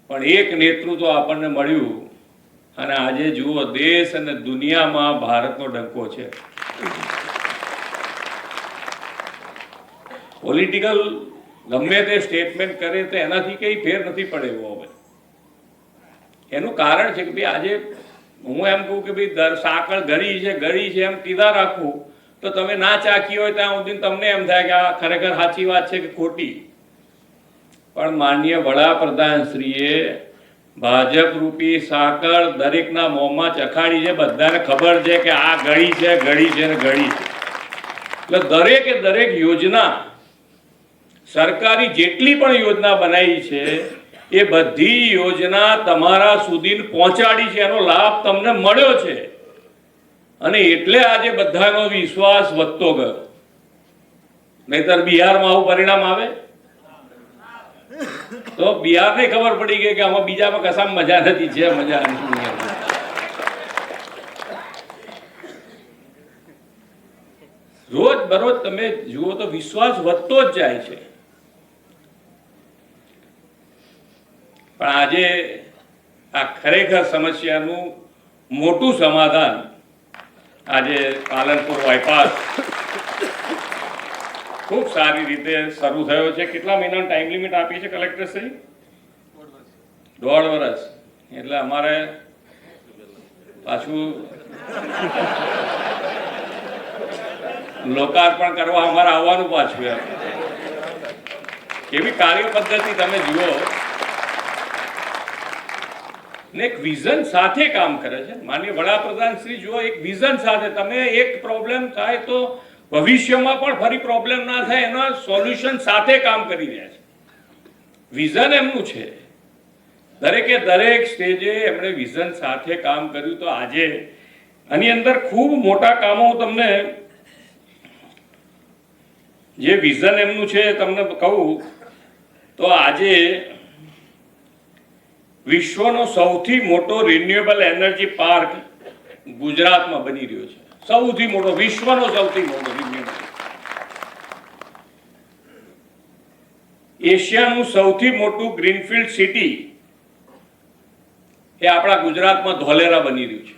પણ એક નેતૃત્વ આપણને મળ્યું અને આજે જુઓ દેશ અને દુનિયામાં ભારતનો ડંકો છે. પોલિટિકલ ગમે તે સ્ટેટમેન્ટ કરે તો એનાથી કંઈ ફેર નથી પડે એવો. હવે એનું કારણ છે કે ભાઈ આજે હું એમ કહું કે ભાઈ સાંકળ ગળી છે એમ કીધા રાખું તો તમે ના ચાખી હોય ત્યાં સુધી તમને એમ થાય કે આ ખરેખર સાચી વાત છે કે ખોટી. પણ માનનીય વડાપ્રધાનશ્રીએ ભાજપ રૂપી સાંકળ દરેકના મોંમાં ચખાડી છે. બધાને ખબર છે કે આ ગળી છે ને ગળી છે. એટલે દરેકે દરેક યોજના સરકારી જેટલી પણ યોજના બનાવી છે એ બધી યોજના તમારા સુધી પહોંચાડી છે. એનો લાભ તમને મળ્યો છે અને એટલે આજે બધાનો વિશ્વાસ વધતો ગયો. નહીતર બિહારમાં આવું પરિણામ આવે તો બિહારને ખબર પડી ગઈ કે આમાં બીજામાં કશામાં મજા નથી. છે મજા નથી. રોજ બરોજ તમે જુઓ તો વિશ્વાસ વધતો જ જાય છે. પણ આજે આ ખરેખર સમસ્યાનું મોટું સમાધાન આજે પાલનપુર બાયપાસ ખૂબ સારી રીતે શરૂ થયો છે. કેટલા મહિનાનો ટાઈમ લિમિટ આપી છે કલેક્ટરશ્રી? 1.5 વર્ષ. એટલે અમારે પાછું લોકાર્પણ કરવા અમારે આવવાનું પાછું. એવી કાર્ય પદ્ધતિ તમે જુઓ ને એક વિઝન સાથે કામ કરે છે. માનનીય વડાપ્રધાન શ્રી જુઓ એક વિઝન સાથે તમે એક પ્રોબ્લેમ થાય તો ભવિષ્યમાં પણ ફરી પ્રોબ્લેમ ના થાય એના સોલ્યુશન સાથે કામ કરી રહ્યા છે. વિઝન એમનું છે. દરેકે દરેક સ્ટેજે એમણે વિઝન સાથે કામ કર્યું. તો આજે આની અંદર ખૂબ મોટા કામો તમને જે વિઝન એમનું છે તમને કહું તો આજે વિશ્વનો સૌથી મોટો રિન્યુએબલ એનર્જી પાર્ક ગુજરાતમાં બની રહ્યો છે. સૌથી મોટો, વિશ્વનો સૌથી મોટો રિન્યુએબલ. એશિયાનું સૌથી મોટું ગ્રીનફિલ્ડ સિટી એ આપણા ગુજરાતમાં ધોલેરા બની રહ્યું છે.